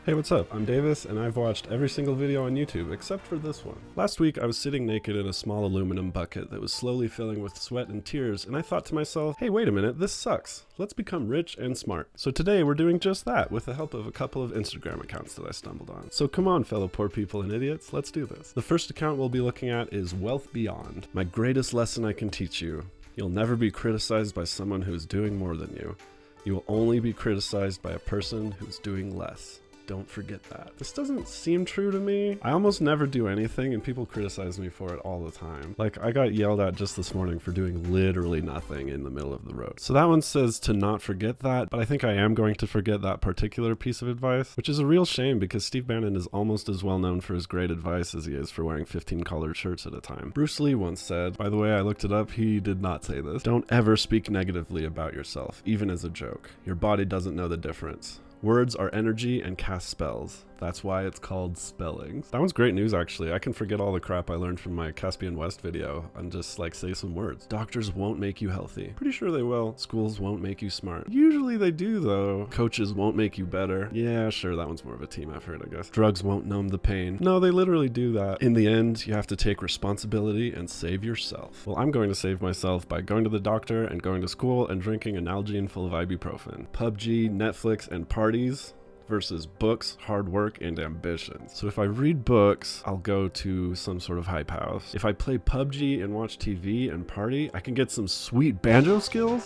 Hey, what's up? I'm Davis, and I've watched every single video on YouTube except for this one. Last week, I was sitting naked in a small aluminum bucket that was slowly filling with sweat and tears, and I thought to myself, hey, wait a minute, this sucks. Let's become rich and smart. So today, we're doing just that with the help of a couple of Instagram accounts that I stumbled on. So come on, fellow poor people and idiots, let's do this. The first account we'll be looking at is Wealth Beyond. My greatest lesson I can teach you. You'll never be criticized by someone who is doing more than you. You will only be criticized by a person who's doing less. Don't forget that. This doesn't seem true to me. I almost never do anything and people criticize me for it all the time. Like, I got yelled at just this morning for doing literally nothing in the middle of the road. So that one says to not forget that, but I think I am going to forget that particular piece of advice, which is a real shame because Steve Bannon is almost as well known for his great advice as he is for wearing 15 collared shirts at a time. Bruce Lee once said, by the way, I looked it up, he did not say this, don't ever speak negatively about yourself, even as a joke. Your body doesn't know the difference. Words are energy and cast spells. That's why it's called spelling. That one's great news, actually. I can forget all the crap I learned from my Caspian West video and just like say some words. Doctors won't make you healthy. Pretty sure they will. Schools won't make you smart. Usually they do though. Coaches won't make you better. Yeah, sure, that one's more of a team effort, I guess. Drugs won't numb the pain. No, they literally do that. In the end, you have to take responsibility and save yourself. Well, I'm going to save myself by going to the doctor and going to school and drinking an Nalgene full of ibuprofen. PUBG, Netflix, and parties versus books, hard work, and ambitions. So if I read books, I'll go to some sort of hype house. If I play PUBG and watch TV and party, I can get some sweet banjo skills.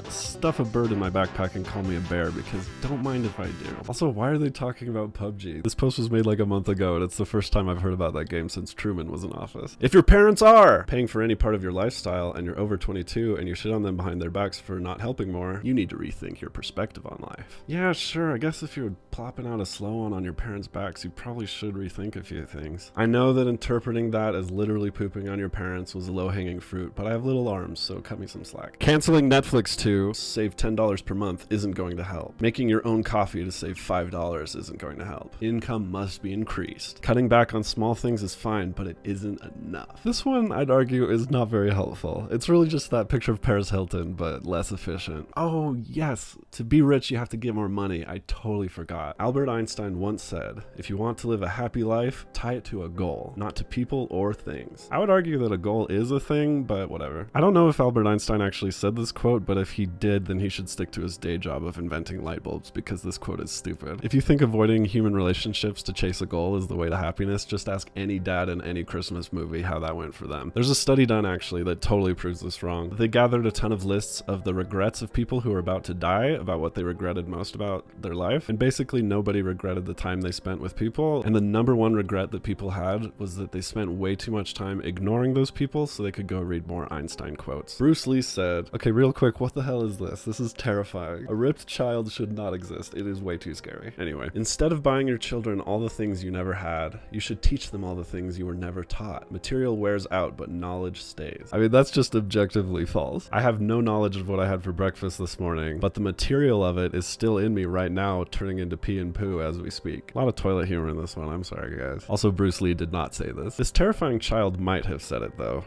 Stuff a bird in my backpack and call me a bear because don't mind if I do. Also, why are they talking about PUBG? This post was made like a month ago and it's the first time I've heard about that game since Truman was in office. If your parents are paying for any part of your lifestyle and you're over 22 and you shit on them behind their backs for not helping more, you need to rethink your perspective on life. Yeah, sure, I guess if you're plopping out a slow one on your parents' backs, you probably should rethink a few things. I know that interpreting that as literally pooping on your parents was a low-hanging fruit, but I have little arms, so cut me some slack. Canceling Netflix to save $10 per month isn't going to help. Making your own coffee to save $5 isn't going to help. Income must be increased. Cutting back on small things is fine, but it isn't enough. This one, I'd argue, is not very helpful. It's really just that picture of Paris Hilton, but less efficient. Oh, yes, to be rich, you have to get more money. I totally forgot. Albert Einstein once said, if you want to live a happy life, tie it to a goal, not to people or things. I would argue that a goal is a thing, but whatever. I don't know if Albert Einstein actually said this quote, but if he did, then he should stick to his day job of inventing light bulbs because this quote is stupid. If you think avoiding human relationships to chase a goal is the way to happiness, just ask any dad in any Christmas movie how that went for them. There's a study done actually that totally proves this wrong. They gathered a ton of lists of the regrets of people who were about to die, about what they regretted most about their life, and basically nobody regretted the time they spent with people, and the number one regret that people had was that they spent way too much time ignoring those people so they could go read more Einstein quotes. Bruce Lee said, okay, real quick, what the hell is this? This is terrifying. A ripped child should not exist. It is way too scary. Anyway, instead of buying your children all the things you never had, you should teach them all the things you were never taught. Material wears out, but knowledge stays. I mean, that's just objectively false. I have no knowledge of what I had for breakfast this morning, but the material of it is still in me right now, turning into pee and poo as we speak. A lot of toilet humor in this one, I'm sorry guys. Also, Bruce Lee did not say this. This terrifying child might have said it though.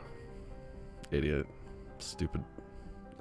Idiot. Stupid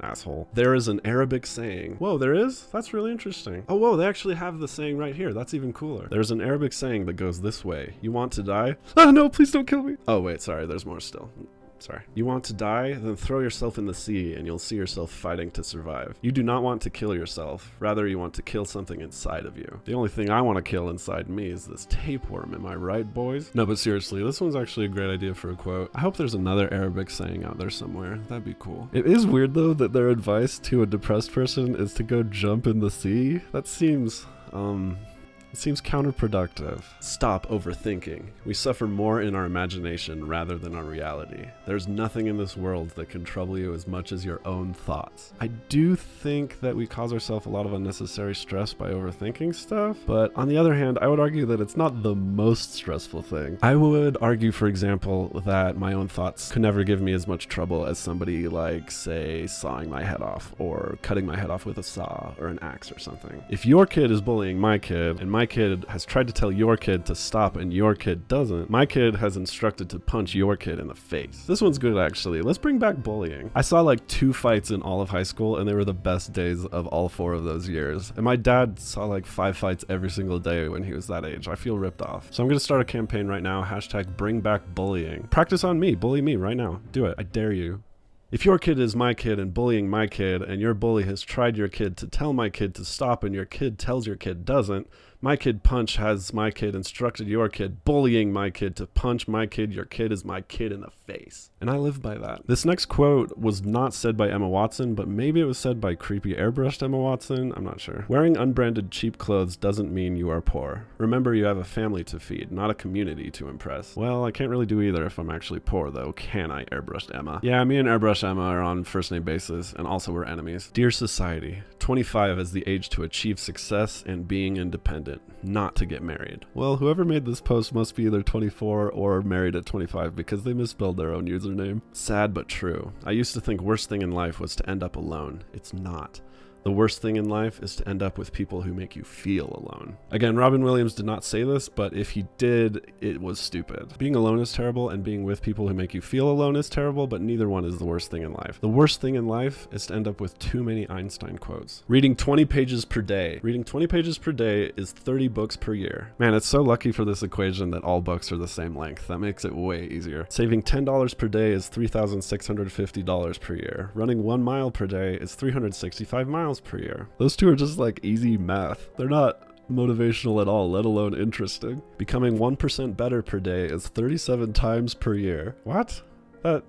asshole. There is an Arabic saying. Whoa, there is? That's really interesting. Oh, whoa, they actually have the saying right here. That's even cooler. There's an Arabic saying that goes this way. You want to die? Ah, no, please don't kill me. Oh, wait, sorry, there's more still. Sorry. You want to die? Then throw yourself in the sea and you'll see yourself fighting to survive. You do not want to kill yourself. Rather, you want to kill something inside of you. The only thing I want to kill inside me is this tapeworm. Am I right, boys? No, but seriously, this one's actually a great idea for a quote. I hope there's another Arabic saying out there somewhere. That'd be cool. It is weird, though, that their advice to a depressed person is to go jump in the sea. That seems, it seems counterproductive. Stop overthinking. We suffer more in our imagination rather than our reality. There's nothing in this world that can trouble you as much as your own thoughts. I do think that we cause ourselves a lot of unnecessary stress by overthinking stuff, but on the other hand, I would argue that it's not the most stressful thing. I would argue, for example, that my own thoughts could never give me as much trouble as somebody like, say, sawing my head off or cutting my head off with a saw or an axe or something. If your kid is bullying my kid and my my kid has tried to tell your kid to stop and your kid doesn't, my kid has instructed to punch your kid in the face. This one's good actually. Let's bring back bullying. I saw like 2 fights in all of high school and they were the best days of all 4 of those years. And my dad saw like 5 fights every single day when he was that age. I feel ripped off. So I'm gonna start a campaign right now, hashtag bring back bullying. Practice on me, bully me right now. Do it, I dare you. If your kid is my kid and bullying my kid, and your bully has tried your kid to tell my kid to stop and your kid tells your kid doesn't, my kid punch has my kid instructed your kid bullying my kid to punch my kid, your kid is my kid in the face. And I live by that. This next quote was not said by Emma Watson, but maybe it was said by creepy airbrushed Emma Watson, I'm not sure. Wearing unbranded cheap clothes doesn't mean you are poor. Remember, you have a family to feed, not a community to impress. Well, I can't really do either if I'm actually poor though, can I, airbrushed Emma? Yeah, me and airbrushed Emma are on first name basis, and also we're enemies. Dear society, 25 is the age to achieve success and being independent, not to get married. Well, whoever made this post must be either 24 or married at 25 because they misspelled their own username. Sad but true. I used to think worst thing in life was to end up alone. It's not. The worst thing in life is to end up with people who make you feel alone. Again, Robin Williams did not say this, but if he did, it was stupid. Being alone is terrible, and being with people who make you feel alone is terrible, but neither one is the worst thing in life. The worst thing in life is to end up with too many Einstein quotes. Reading 20 pages per day. Reading 20 pages per day is 30 books per year. Man, it's so lucky for this equation that all books are the same length. That makes it way easier. Saving $10 per day is $3,650 per year. Running 1 mile per day is 365 miles per year. Those two are just like easy math. They're not motivational at all, let alone interesting. Becoming 1% better per day is 37 times per year. What? That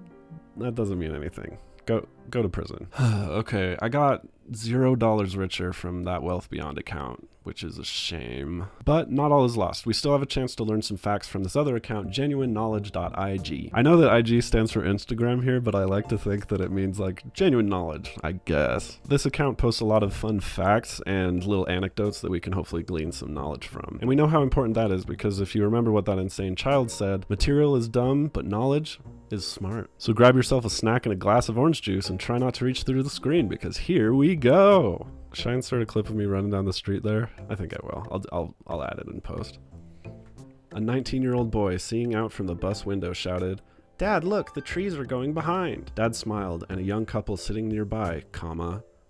doesn't mean anything. Go to prison. Okay, I got $0 richer from that Wealth Beyond account, which is a shame. But not all is lost. We still have a chance to learn some facts from this other account, genuineknowledge.ig. I know that IG stands for Instagram here, but I like to think that it means like genuine knowledge, I guess. This account posts a lot of fun facts and little anecdotes that we can hopefully glean some knowledge from. And we know how important that is because if you remember what that insane child said, material is dumb, but knowledge is smart. So grab yourself a snack and a glass of orange juice and try not to reach through the screen because here we go. Should I insert a clip of me running down the street there? I think I will. I'll add it in post. A 19-year-old boy seeing out from the bus window shouted, "Dad, look, the trees are going behind." Dad smiled and a young couple sitting nearby,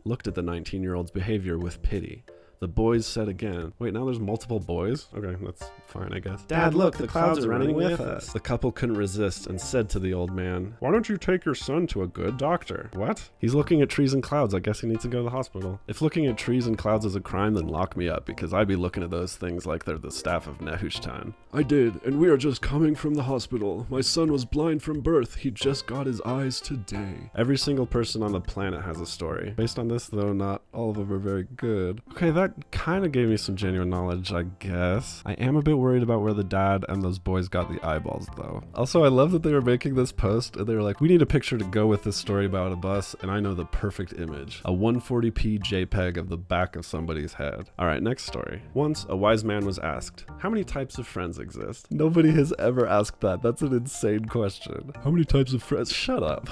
looked at the 19-year-old's behavior with pity. The boys said again, wait, now there's multiple boys? Okay, that's fine, I guess. "Dad, look, the clouds are running with us." The couple couldn't resist and said to the old man, "Why don't you take your son to a good doctor?" What? He's looking at trees and clouds. I guess he needs to go to the hospital. If looking at trees and clouds is a crime, then lock me up, because I'd be looking at those things like they're the staff of Nehushtan. "I did, and we are just coming from the hospital. My son was blind from birth. He just got his eyes today." Every single person on the planet has a story. Based on this, though, not all of them are very good. Okay, that kind of gave me some genuine knowledge, I guess. I am a bit worried about where the dad and those boys got the eyeballs, though. Also, I love that they were making this post and they were like, we need a picture to go with this story about a bus, and I know the perfect image. A 140p JPEG of the back of somebody's head. Alright, next story. Once, a wise man was asked, how many types of friends exist? Nobody has ever asked that. That's an insane question. How many types of friends? Shut up.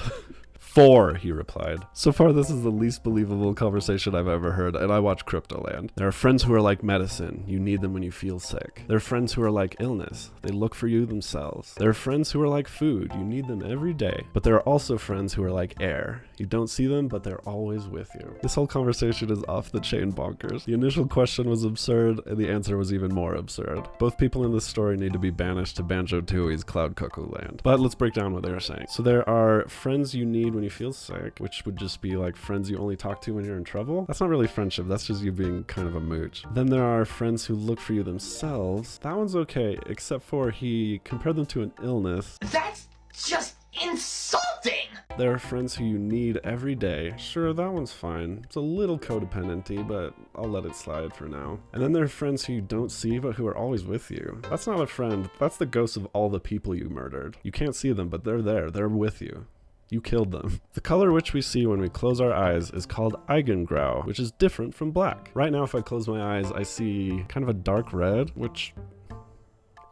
4, he replied. So far, this is the least believable conversation I've ever heard, and I watch Cryptoland. There are friends who are like medicine. You need them when you feel sick. There are friends who are like illness. They look for you themselves. There are friends who are like food. You need them every day. But there are also friends who are like air. You don't see them, but they're always with you. This whole conversation is off the chain bonkers. The initial question was absurd, and the answer was even more absurd. Both people in this story need to be banished to Banjo-Tooie's Cloud Cuckoo Land. But let's break down what they are saying. So there are friends you need when you feel sick, which would just be like friends you only talk to when you're in trouble. That's not really friendship, that's just you being kind of a mooch. Then there are friends who look for you themselves. That one's okay, except for he compared them to an illness. That's just insulting! There are friends who you need every day. Sure, that one's fine. It's a little codependency, but I'll let it slide for now. And then there are friends who you don't see, but who are always with you. That's not a friend, that's the ghosts of all the people you murdered. You can't see them, but they're there, they're with you. You killed them. The color which we see when we close our eyes is called Eigengrau, which is different from black. Right now, if I close my eyes, I see kind of a dark red, which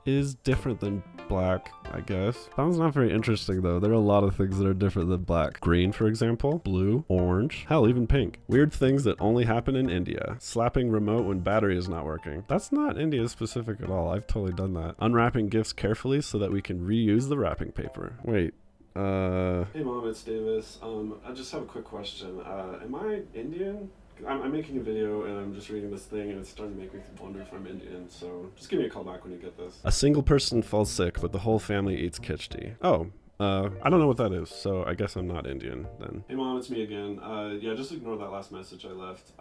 is different than black, I guess. That one's not very interesting though. There are a lot of things that are different than black. Green, for example, blue, orange, hell, even pink. Weird things that only happen in India. Slapping remote when battery is not working. That's not India specific at all. I've totally done that. Unwrapping gifts carefully so that we can reuse the wrapping paper. Wait. Hey Mom, it's Davis. I just have a quick question. Am I Indian? I'm making a video and I'm just reading this thing and it's starting to make me wonder if I'm Indian, so just give me a call back when you get this. A single person falls sick, but the whole family eats khichdi. Oh, I don't know what that is, so I guess I'm not Indian then. Hey Mom, it's me again. Yeah, just ignore that last message I left.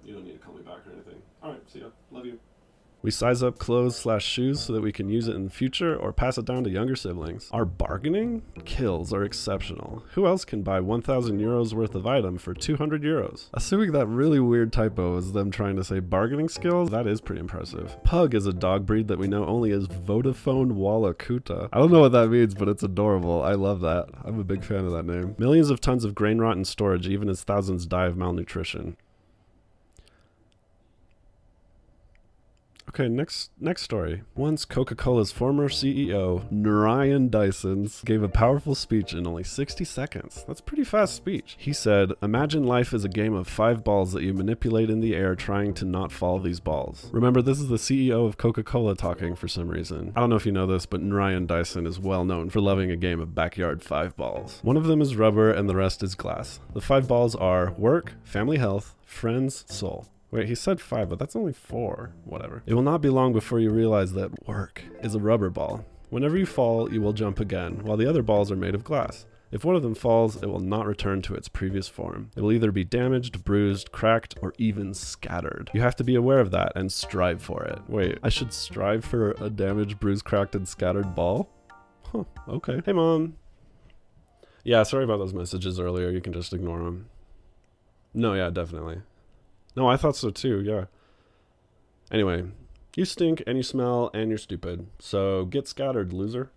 You don't need to call me back or anything. Alright, see ya. Love you. We size up clothes/shoes so that we can use it in the future or pass it down to younger siblings. Our bargaining kills are exceptional. Who else can buy 1,000 euros worth of item for 200 euros? Assuming that really weird typo is them trying to say bargaining skills, that is pretty impressive. Pug is a dog breed that we know only as Vodafone Wallakuta. I don't know what that means, but it's adorable. I love that. I'm a big fan of that name. Millions of tons of grain rot in storage even as thousands die of malnutrition. Okay, next story. Once Coca-Cola's former CEO, Narayan Dyson, gave a powerful speech in only 60 seconds. That's a pretty fast speech. He said, "Imagine life is a game of 5 balls that you manipulate in the air trying to not fall these balls." Remember, this is the CEO of Coca-Cola talking for some reason. I don't know if you know this, but Narayan Dyson is well known for loving a game of backyard 5 balls. One of them is rubber and the rest is glass. The 5 balls are work, family health, friends, soul. Wait, he said 5, but that's only 4. Whatever. It will not be long before you realize that work is a rubber ball. Whenever you fall, you will jump again, while the other balls are made of glass. If one of them falls, it will not return to its previous form. It will either be damaged, bruised, cracked, or even scattered. You have to be aware of that and strive for it. Wait, I should strive for a damaged, bruised, cracked, and scattered ball? Huh, okay. Hey Mom. Yeah, sorry about those messages earlier. You can just ignore them. No, yeah, definitely. No, I thought so too, yeah. Anyway, you stink and you smell and you're stupid. So get scattered, loser.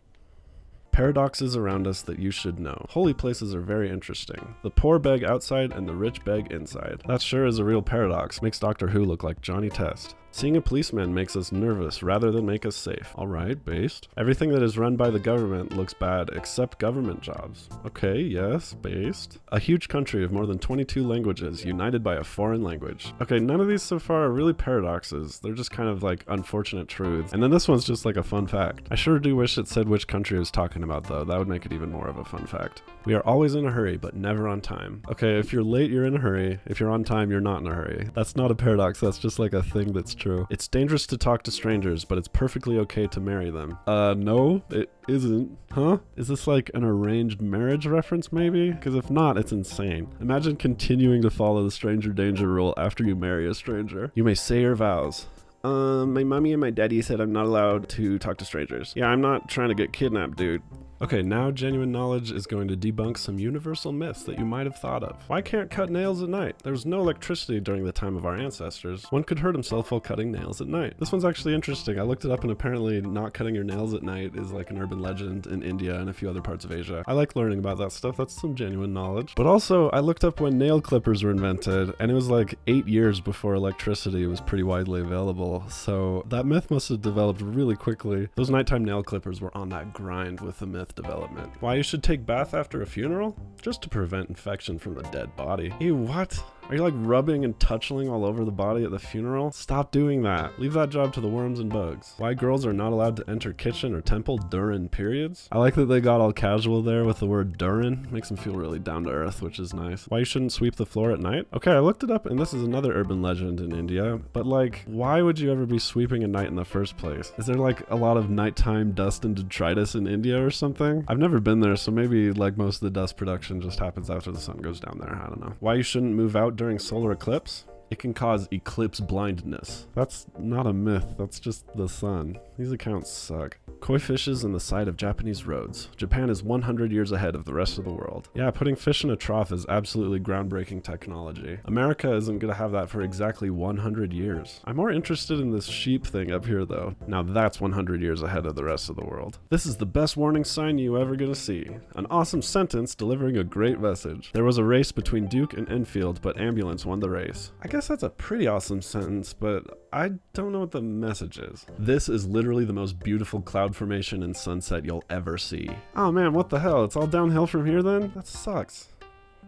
Paradoxes around us that you should know. Holy places are very interesting. The poor beg outside and the rich beg inside. That sure is a real paradox. Makes Doctor Who look like Johnny Test. Seeing a policeman makes us nervous rather than make us safe. Alright, based. Everything that is run by the government looks bad except government jobs. Okay, yes, based. A huge country of more than 22 languages united by a foreign language. Okay, none of these so far are really paradoxes. They're just kind of like unfortunate truths. And then this one's just like a fun fact. I sure do wish it said which country I was talking about though. That would make it even more of a fun fact. We are always in a hurry, but never on time. Okay, if you're late, you're in a hurry. If you're on time, you're not in a hurry. That's not a paradox. That's just like a thing that's true. It's dangerous to talk to strangers, but it's perfectly okay to marry them. No, it isn't. Huh? Is this like an arranged marriage reference maybe? Because if not, it's insane. Imagine continuing to follow the stranger danger rule after you marry a stranger. You may say your vows. My mommy and my daddy said I'm not allowed to talk to strangers. Yeah, I'm not trying to get kidnapped, dude. Okay, now Genuine Knowledge is going to debunk some universal myths that you might have thought of. Why can't cut nails at night? There was no electricity during the time of our ancestors. One could hurt himself while cutting nails at night. This one's actually interesting. I looked it up and apparently not cutting your nails at night is like an urban legend in India and a few other parts of Asia. I like learning about that stuff. That's some genuine knowledge. But also, I looked up when nail clippers were invented and it was like 8 years before electricity was pretty widely available. So that myth must have developed really quickly. Those nighttime nail clippers were on that grind with the myth development. Why you should take bath after a funeral? Just to prevent infection from the dead body. Ew, what? Are you like rubbing and touching all over the body at the funeral? Stop doing that. Leave that job to the worms and bugs. Why girls are not allowed to enter kitchen or temple during periods? I like that they got all casual there with the word during. Makes them feel really down to earth, which is nice. Why you shouldn't sweep the floor at night? Okay, I looked it up and this is another urban legend in India, but like, why would you ever be sweeping at night in the first place? Is there like a lot of nighttime dust and detritus in India or something? I've never been there, so maybe like most of the dust production just happens after the sun goes down there. I don't know. Why you shouldn't move out during solar eclipse? It can cause eclipse blindness. That's not a myth, that's just the sun. These accounts suck. Koi fishes in the side of Japanese roads. Japan is 100 years ahead of the rest of the world. Yeah, putting fish in a trough is absolutely groundbreaking technology. America isn't gonna have that for exactly 100 years. I'm more interested in this sheep thing up here though. Now that's 100 years ahead of the rest of the world. This is the best warning sign you ever gonna see. An awesome sentence delivering a great message. There was a race between Duke and Enfield, but ambulance won the race. I guess that's a pretty awesome sentence, but I don't know what the message is. This is literally the most beautiful cloud cloud formation and sunset you'll ever see. Oh man, what the hell? It's all downhill from here then? That sucks.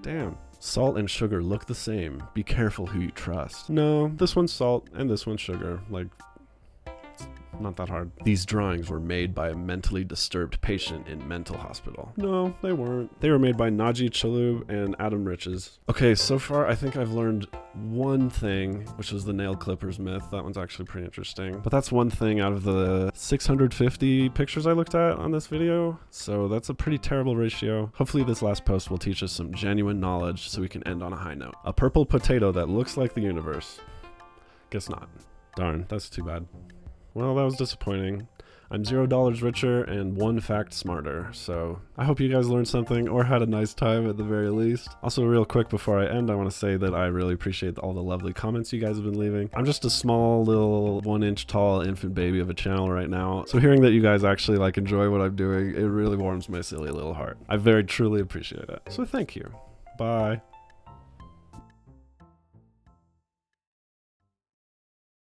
Damn. Salt and sugar look the same. Be careful who you trust. No, this one's salt and this one's sugar. Like, not that hard. These drawings were made by a mentally disturbed patient in mental hospital. No, they weren't. They were made by Naji Chalub and Adam Riches. Okay, so far I think I've learned one thing, which was the nail clippers myth. That one's actually pretty interesting. But that's one thing out of the 650 pictures I looked at on this video. So that's a pretty terrible ratio. Hopefully this last post will teach us some genuine knowledge so we can end on a high note. A purple potato that looks like the universe. Guess not. Darn, that's too bad. Well, that was disappointing. I'm $0 richer and 1 fact smarter, so I hope you guys learned something or had a nice time at the very least. Also, real quick before I end, I want to say that I really appreciate all the lovely comments you guys have been leaving. I'm just a small little 1-inch tall infant baby of a channel right now, so hearing that you guys actually enjoy what I'm doing, it really warms my silly little heart. I very truly appreciate it. So thank you. Bye.